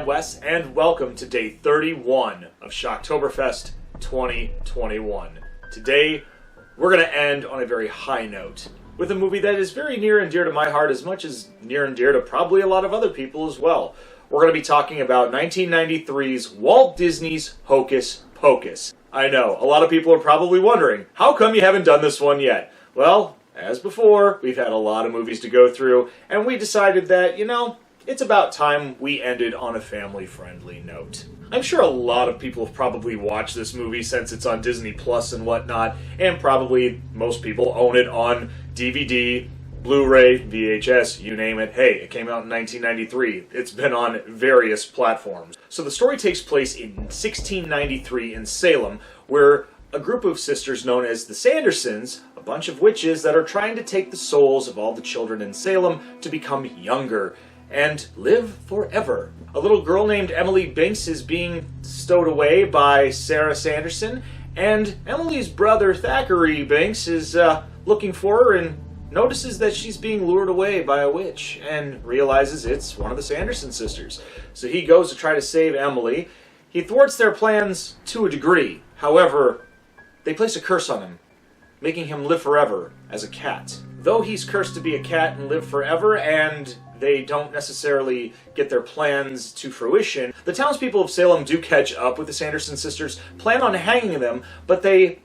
Wes, and welcome to day 31 of Shocktoberfest 2021. Today, we're going to end on a very high note with a movie that is very near and dear to my heart, as much as near and dear to probably a lot of other people as well. We're going to be talking about 1993's Walt Disney's Hocus Pocus. I know, a lot of people are probably wondering, how come you haven't done this one yet? Well, as before, we've had a lot of movies to go through, and we decided that, it's about time we ended on a family-friendly note. I'm sure a lot of people have probably watched this movie since it's on Disney Plus and whatnot, and probably most people own it on DVD, Blu-ray, VHS, you name it. Hey, it came out in 1993. It's been on various platforms. So the story takes place in 1693 in Salem, where a group of sisters known as the Sandersons, a bunch of witches that are trying to take the souls of all the children in Salem to become younger and live forever. A little girl named Emily Binks is being stowed away by Sarah Sanderson, and Emily's brother Thackeray Binks is looking for her and notices that she's being lured away by a witch and realizes it's one of the Sanderson sisters. So he goes to try to save Emily. He thwarts their plans to a degree. However, they place a curse on him, making him live forever as a cat. Though he's cursed to be a cat and live forever, and they don't necessarily get their plans to fruition, the townspeople of Salem do catch up with the Sanderson sisters, plan on hanging them, but they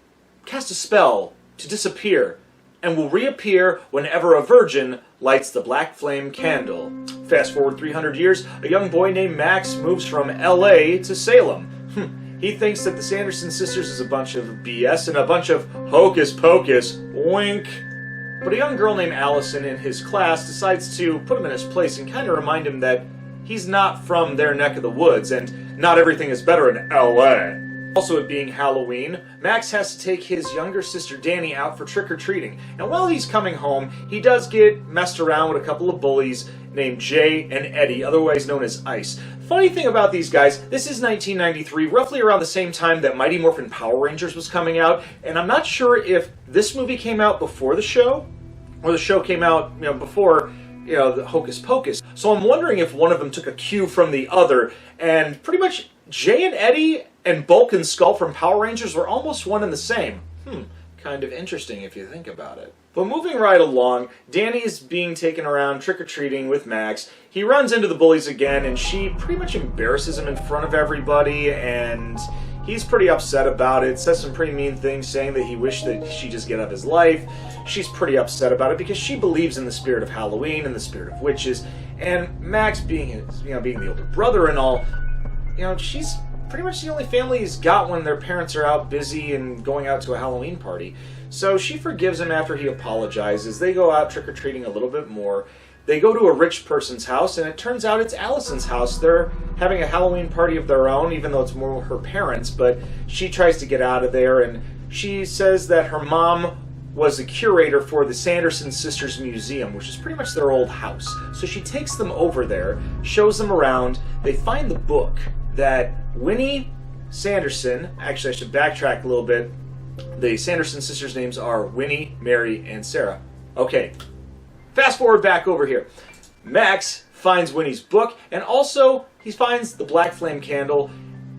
cast a spell to disappear, and will reappear whenever a virgin lights the black flame candle. Fast forward 300 years, a young boy named Max moves from LA to Salem. He thinks that the Sanderson sisters is a bunch of BS and a bunch of hocus pocus, wink. But a young girl named Allison in his class decides to put him in his place and kind of remind him that he's not from their neck of the woods and not everything is better in LA. Also, it being Halloween, Max has to take his younger sister Danny out for trick-or-treating. And while he's coming home, he does get messed around with a couple of bullies named Jay and Eddie, otherwise known as Ice. Funny thing about these guys, this is 1993, roughly around the same time that Mighty Morphin Power Rangers was coming out, and I'm not sure if this movie came out before the show, or the show came out, before, the Hocus Pocus. So I'm wondering if one of them took a cue from the other, and pretty much Jay and Eddie and Bulk and Skull from Power Rangers were almost one and the same. Kind of interesting if you think about it. But moving right along, Danny is being taken around trick-or-treating with Max. He runs into the bullies again, and she pretty much embarrasses him in front of everybody, and he's pretty upset about it, says some pretty mean things, saying that he wished that she just get out of his life. She's pretty upset about it because she believes in the spirit of Halloween and the spirit of witches, and Max being being the older brother and all, she's pretty much the only family he's got when their parents are out busy and going out to a Halloween party. So she forgives him after he apologizes. They go out trick-or-treating a little bit more. They go to a rich person's house, and it turns out it's Allison's house. They're having a Halloween party of their own, even though it's more her parents, but she tries to get out of there, and she says that her mom was a curator for the Sanderson Sisters Museum, which is pretty much their old house. So she takes them over there, shows them around. They find the book that Winnie Sanderson, actually I should backtrack a little bit. The Sanderson sisters' names are Winnie, Mary, and Sarah. Okay, fast forward back over here. Max finds Winnie's book, and also he finds the black flame candle,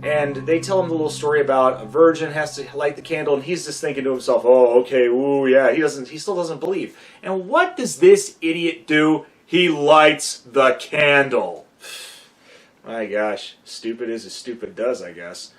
and they tell him the little story about a virgin has to light the candle, and he's just thinking to himself, oh, okay, ooh, yeah, he still doesn't believe. And what does this idiot do? He lights the candle. My gosh, stupid is as stupid does, I guess.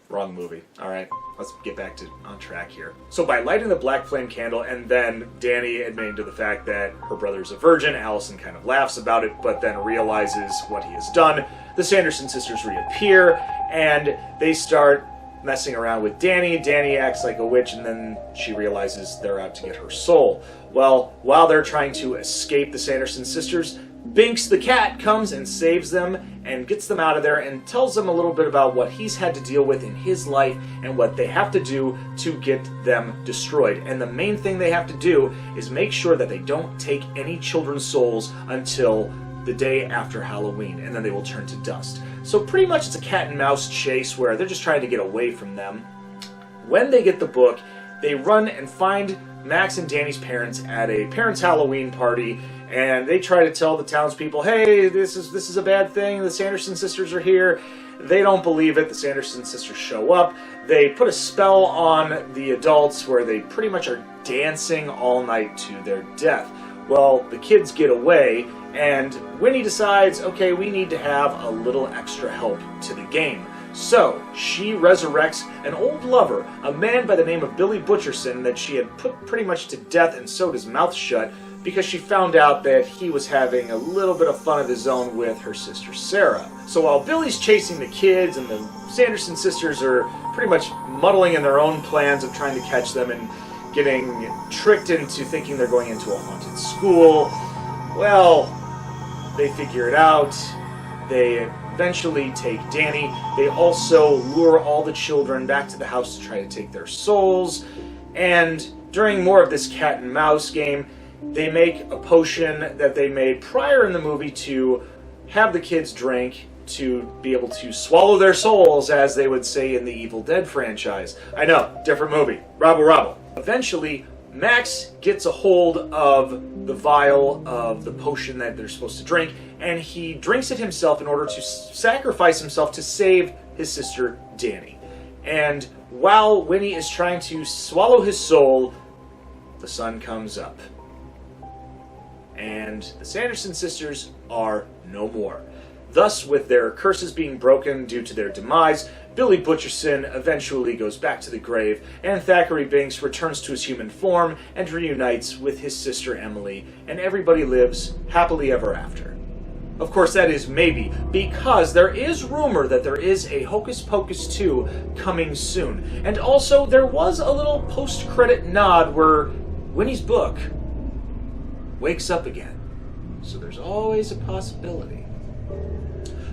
Wrong movie. Alright, let's get back on track here. So by lighting the black flame candle and then Danny admitting to the fact that her brother's a virgin, Allison kind of laughs about it, but then realizes what he has done. The Sanderson sisters reappear, and they start messing around with Danny. Danny acts like a witch, and then she realizes they're out to get her soul. Well, while they're trying to escape the Sanderson sisters, Binks the cat comes and saves them and gets them out of there and tells them a little bit about what he's had to deal with in his life and what they have to do to get them destroyed. And the main thing they have to do is make sure that they don't take any children's souls until the day after Halloween, and then they will turn to dust. So pretty much it's a cat and mouse chase where they're just trying to get away from them. When they get the book, they run and find Max and Danny's parents at a parents' Halloween party, And they try to tell the townspeople, hey, this is a bad thing, the Sanderson sisters are here. They don't believe it. The Sanderson sisters show up. They put a spell on the adults where they pretty much are dancing all night to their death. Well, the kids get away, and Winnie decides, okay, we need to have a little extra help to the game. So, she resurrects an old lover, a man by the name of Billy Butcherson that she had put pretty much to death and sewed his mouth shut because she found out that he was having a little bit of fun of his own with her sister Sarah. So while Billy's chasing the kids and the Sanderson sisters are pretty much muddling in their own plans of trying to catch them and getting tricked into thinking they're going into a haunted school, well, they figure it out. They eventually take Danny. They also lure all the children back to the house to try to take their souls. And during more of this cat and mouse game, they make a potion that they made prior in the movie to have the kids drink to be able to swallow their souls, as they would say in the Evil Dead franchise. I know, different movie. Rabble. Eventually, Max gets a hold of the vial of the potion that they're supposed to drink, and he drinks it himself in order to sacrifice himself to save his sister, Danny. And while Winnie is trying to swallow his soul, the sun comes up. And the Sanderson sisters are no more. Thus, with their curses being broken due to their demise, Billy Butcherson eventually goes back to the grave, and Thackeray Binks returns to his human form and reunites with his sister Emily, and everybody lives happily ever after. Of course, that is maybe, because there is rumor that there is a Hocus Pocus 2 coming soon. And also, there was a little post-credit nod where Winnie's book wakes up again. So there's always a possibility.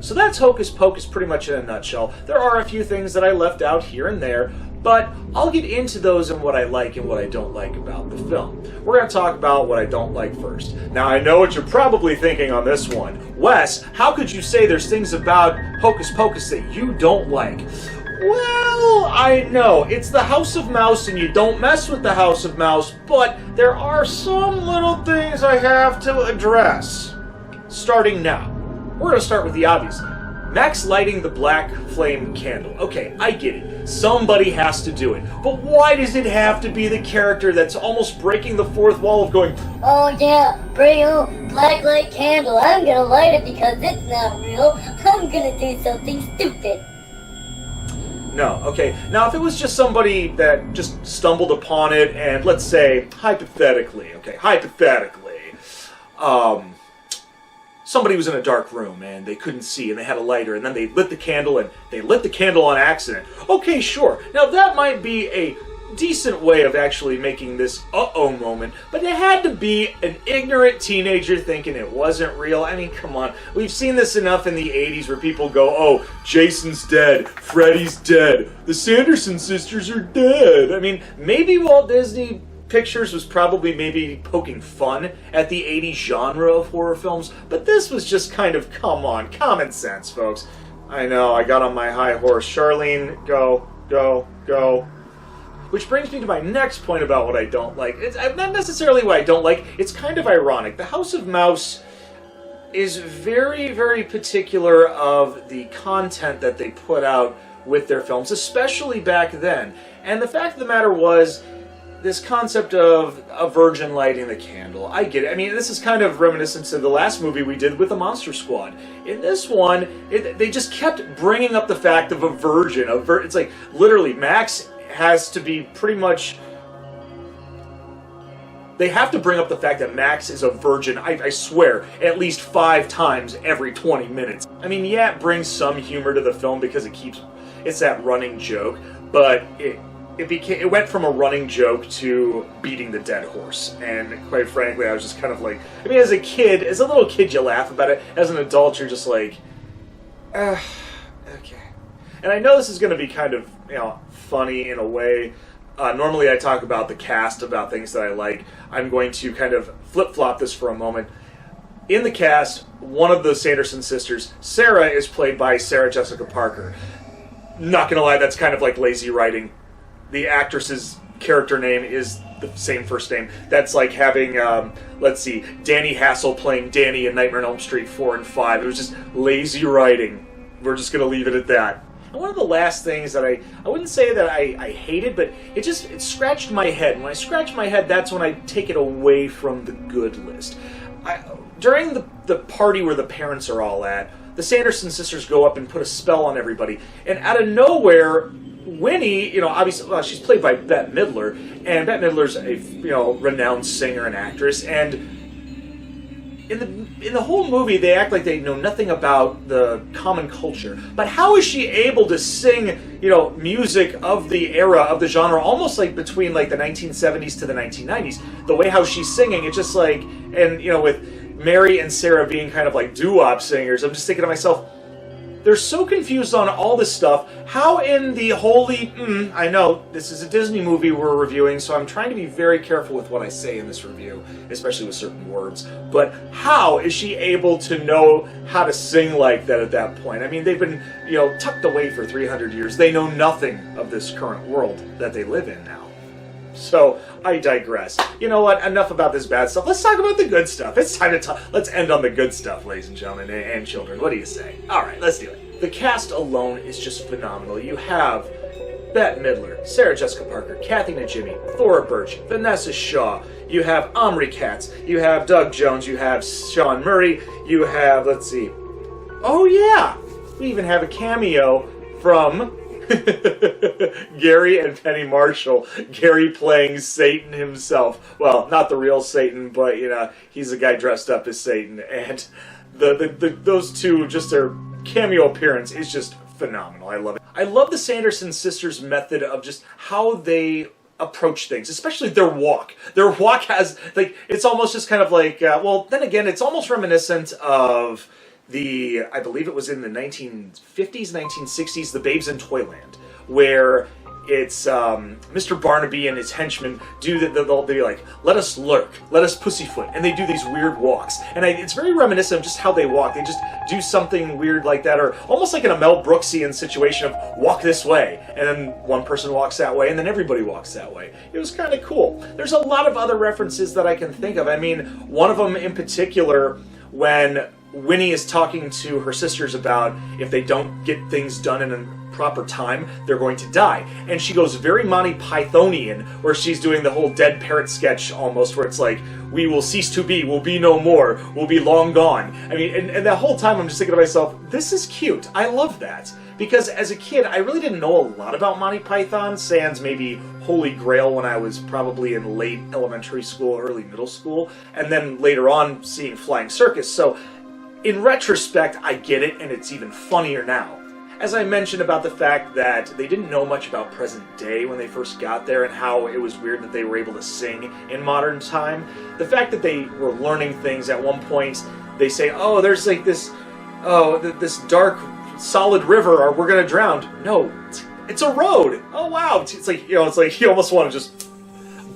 So that's Hocus Pocus pretty much in a nutshell. There are a few things that I left out here and there, but I'll get into those and what I like and what I don't like about the film. We're going to talk about what I don't like first. Now, I know what you're probably thinking on this one. Wes, how could you say there's things about Hocus Pocus that you don't like? Well, I know, it's the House of Mouse and you don't mess with the House of Mouse, but there are some little things I have to address. Starting now. We're going to start with the obvious. Max lighting the black flame candle. Okay, I get it. Somebody has to do it. But why does it have to be the character that's almost breaking the fourth wall of going, oh yeah, bring on black light candle. I'm gonna light it because it's not real. I'm gonna do something stupid. No, okay. Now, if it was just somebody that just stumbled upon it, and let's say, hypothetically, somebody was in a dark room and they couldn't see and they had a lighter and then they lit the candle and they lit the candle on accident. Okay, sure. Now, that might be a decent way of actually making this uh-oh moment, but it had to be an ignorant teenager thinking it wasn't real. I mean, come on. We've seen this enough in the 80s where people go, oh, Jason's dead, Freddy's dead, the Sanderson sisters are dead. I mean, maybe Walt Disney Pictures was probably maybe poking fun at the 80s genre of horror films, but this was just kind of, come on, common sense, folks. I know, I got on my high horse. Charlene, go. Which brings me to my next point about what I don't like. It's not necessarily what I don't like, it's kind of ironic. The House of Mouse is very, very particular of the content that they put out with their films, especially back then. And the fact of the matter was, this concept of a virgin lighting the candle, I get it. I mean, this is kind of reminiscent to the last movie we did with the Monster Squad. In this one, they just kept bringing up the fact of a virgin. It's like, literally, Max has to be pretty much... They have to bring up the fact that Max is a virgin, I swear, at least 5 times every 20 minutes. I mean, yeah, it brings some humor to the film because it's that running joke, but it went from a running joke to beating the dead horse. And quite frankly, I was just kind of like, I mean, as a little kid, you laugh about it. As an adult, you're just like, okay. And I know this is going to be kind of, funny in a way. Normally I talk about the cast, about things that I like. I'm going to kind of flip-flop this for a moment. In the cast, one of the Sanderson sisters, Sarah, is played by Sarah Jessica Parker. Not gonna lie, that's kind of like lazy writing. The actress's character name is the same first name. That's like having, let's see, Danny Hassel playing Danny in Nightmare on Elm Street 4 and 5. It was just lazy writing. We're just going to leave it at that. And one of the last things that I wouldn't say that I hated, but it scratched my head. When I scratch my head, that's when I take it away from the good list. During the party where the parents are all at, the Sanderson sisters go up and put a spell on everybody. And out of nowhere, Winnie, obviously, well, she's played by Bette Midler, and Bette Midler's a, renowned singer and actress, and in the whole movie, they act like they know nothing about the common culture. But how is she able to sing, music of the era, of the genre, almost like between like the 1970s to the 1990s? The way how she's singing, it's just like, and with Mary and Sarah being kind of like doo-wop singers, I'm just thinking to myself, they're so confused on all this stuff. How in the holy... I know, this is a Disney movie we're reviewing, so I'm trying to be very careful with what I say in this review, especially with certain words. But how is she able to know how to sing like that at that point? I mean, they've been, tucked away for 300 years. They know nothing of this current world that they live in now. So, I digress. You know what? Enough about this bad stuff. Let's talk about the good stuff. It's time to talk. Let's end on the good stuff, ladies and gentlemen, and children. What do you say? All right, let's do it. The cast alone is just phenomenal. You have Bette Midler, Sarah Jessica Parker, Kathy Najimy, Thora Birch, Vanessa Shaw. You have Omri Katz. You have Doug Jones. You have Sean Murray. You have, let's see. Oh, yeah. We even have a cameo from... Gary and Penny Marshall. Gary playing Satan himself. Well, not the real Satan, but he's a guy dressed up as Satan, and those two, just their cameo appearance is just phenomenal. I love it. I love the Sanderson sisters' method of just how they approach things, especially their walk. Their walk has it's almost just kind of like well, then again, it's almost reminiscent of I believe it was in the 1950s, 1960s, The Babes in Toyland, where it's Mr. Barnaby and his henchmen they'll be like, let us lurk, let us pussyfoot, and they do these weird walks. And it's very reminiscent of just how they walk. They just do something weird like that, or almost like in a Mel Brooksian situation of walk this way, and then one person walks that way, and then everybody walks that way. It was kind of cool. There's a lot of other references that I can think of. I mean, one of them in particular, when Winnie is talking to her sisters about if they don't get things done in a proper time, they're going to die. And she goes very Monty Pythonian, where she's doing the whole dead parrot sketch almost, where it's like, we will cease to be, will be no more, will be long gone. I mean, and that whole time I'm just thinking to myself, this is cute. I love that. Because as a kid, I really didn't know a lot about Monty Python, sans maybe Holy Grail when I was probably in late elementary school, early middle school, and then later on seeing Flying Circus. So in retrospect, I get it, and it's even funnier now. As I mentioned about the fact that they didn't know much about present day when they first got there, and how it was weird that they were able to sing in modern time, the fact that they were learning things at one point, they say, oh, there's like this dark, solid river, or we're gonna drown. No, it's a road. Oh, wow. It's like, you almost want to just...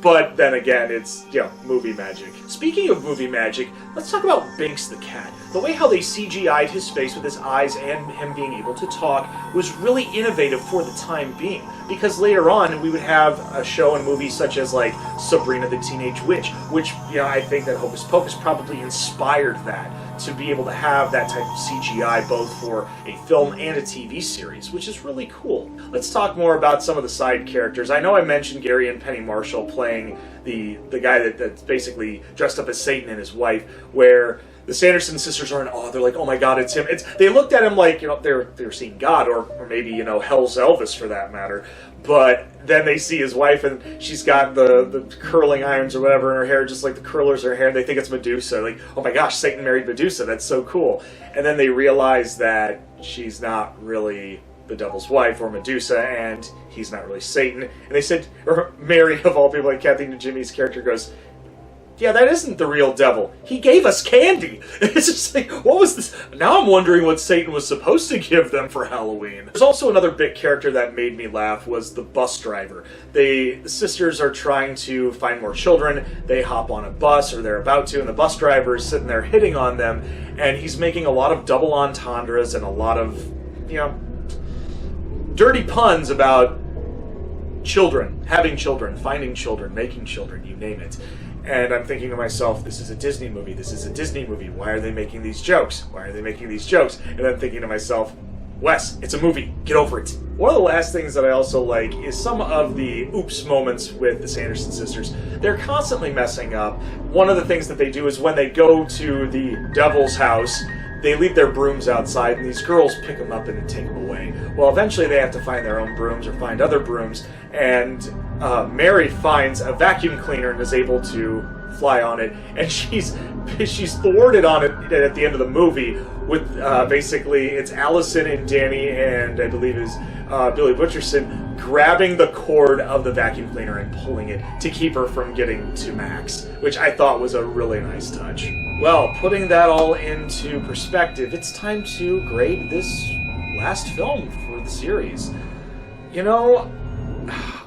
But then again, it's, movie magic. Speaking of movie magic, let's talk about Binks the cat. The way how they CGI'd his face with his eyes and him being able to talk was really innovative for the time being. Because later on, we would have a show and movies such as, like, Sabrina the Teenage Witch, which, I think that Hocus Pocus probably inspired that, to be able to have that type of CGI both for a film and a TV series, which is really cool. Let's talk more about some of the side characters. I know I mentioned Gary and Penny Marshall playing the guy that's basically dressed up as Satan and his wife, where the Sanderson sisters are in awe. They're like, oh my god, it's him. They looked at him like, they're seeing God, or maybe, Hell's Elvis for that matter. But then they see his wife, and she's got the curling irons or whatever in her hair, just like the curlers in her hair, and they think it's Medusa. Like, oh my gosh, Satan married Medusa. That's so cool. And then they realize that she's not really the devil's wife or Medusa, and he's not really Satan. And they said, or Mary, of all people, like Kathy Najimy's character goes, yeah, that isn't the real devil. He gave us candy. It's just like, what was this? Now I'm wondering what Satan was supposed to give them for Halloween. There's also another big character that made me laugh, was the bus driver. The sisters are trying to find more children. They hop on a bus, or they're about to, and the bus driver is sitting there hitting on them, and he's making a lot of double entendres and a lot of, dirty puns about children, having children, finding children, making children, you name it. And I'm thinking to myself, this is a Disney movie, this is a Disney movie, why are they making these jokes? Why are they making these jokes? And I'm thinking to myself, Wes, it's a movie, get over it. One of the last things that I also like is some of the oops moments with the Sanderson sisters. They're constantly messing up. One of the things that they do is when they go to the devil's house, they leave their brooms outside, and these girls pick them up and take them away. Well, eventually they have to find their own brooms or find other brooms, and Mary finds a vacuum cleaner and is able to fly on it, and she's thwarted on it at the end of the movie with basically it's Allison and Danny and I believe is Billy Butcherson grabbing the cord of the vacuum cleaner and pulling it to keep her from getting to Max, which I thought was a really nice touch. Well, putting that all into perspective, it's time to grade this last film for the series. You know,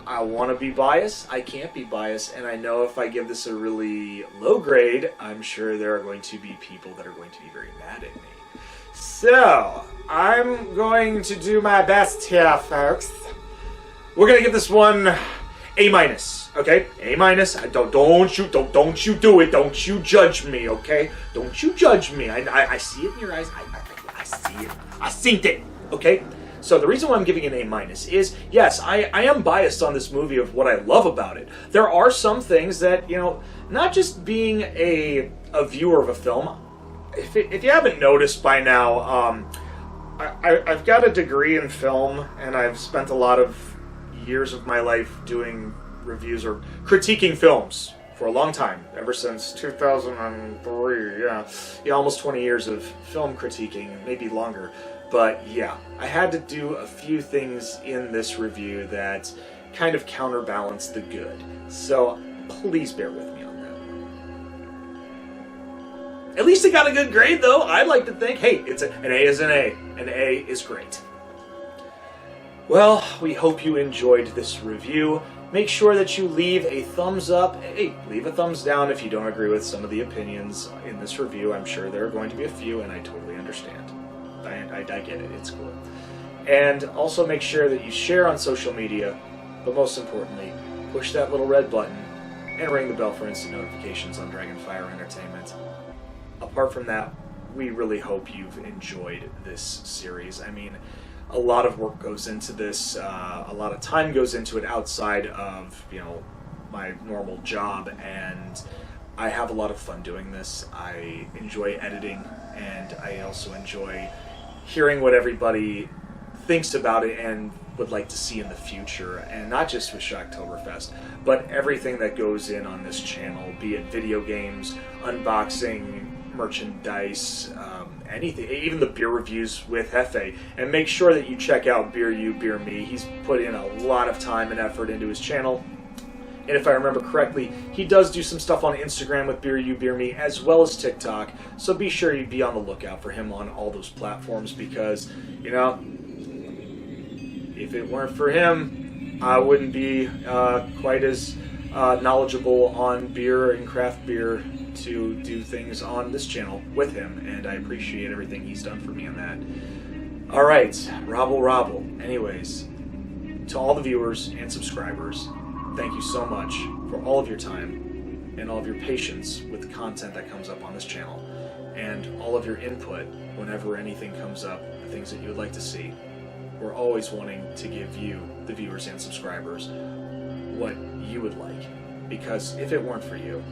I want to be biased, I can't be biased, and I know if I give this a really low grade, I'm sure there are going to be people that are going to be very mad at me. So, I'm going to do my best here, folks. We're going to give this one A-, okay? A-. Don't you do it. Don't you judge me, okay? Don't you judge me. I see it in your eyes. I see it. I seen it, okay? So the reason why I'm giving it an A- is, yes, I am biased on this movie of what I love about it. There are some things that, you know, not just being a viewer of a film, if you haven't noticed by now, I've got a degree in film, and I've spent a lot of years of my life doing reviews or critiquing films for a long time, ever since 2003, yeah, almost 20 years of film critiquing, maybe longer. But yeah, I had to do a few things in this review that kind of counterbalance the good. So please bear with me on that. At least it got a good grade, though. I'd like to think, hey, an A is an A. An A is great. Well, we hope you enjoyed this review. Make sure that you leave a thumbs up. Hey, leave a thumbs down if you don't agree with some of the opinions in this review. I'm sure there are going to be a few, and I totally understand. I get it, it's cool. And also make sure that you share on social media, but most importantly, push that little red button and ring the bell for instant notifications on Dragonfire Entertainment. Apart from that, we really hope you've enjoyed this series. I mean, a lot of work goes into this, a lot of time goes into it outside of, you know, my normal job, and I have a lot of fun doing this. I enjoy editing, and I also enjoy hearing what everybody thinks about it and would like to see in the future, and not just with Shocktoberfest, but everything that goes in on this channel, be it video games, unboxing, merchandise, anything, even the beer reviews with Hefe. And make sure that you check out Beer You, Beer Me. He's put in a lot of time and effort into his channel. And if I remember correctly, he does do some stuff on Instagram with Beer You, Beer Me, as well as TikTok. So be sure you be on the lookout for him on all those platforms, because, you know, if it weren't for him, I wouldn't be quite as knowledgeable on beer and craft beer to do things on this channel with him. And I appreciate everything he's done for me on that. All right, Robble. Anyways, to all the viewers and subscribers, thank you so much for all of your time and all of your patience with the content that comes up on this channel, and all of your input whenever anything comes up, the things that you would like to see. We're always wanting to give you, the viewers and subscribers, what you would like, because if it weren't for you,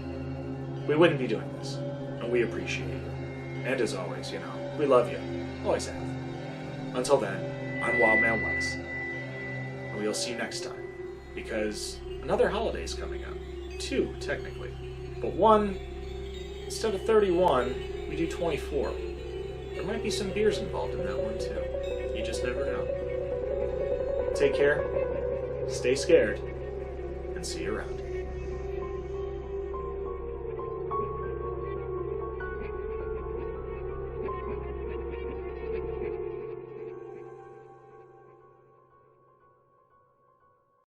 we wouldn't be doing this, and we appreciate you. And as always, you know, we love you. Always have. Until then, I'm Wildman Wes, and we'll see you next time, because another holiday is coming up. 2, technically. But 1, instead of 31, we do 24. There might be some beers involved in that one, too. You just never know. Take care, stay scared, and see you around.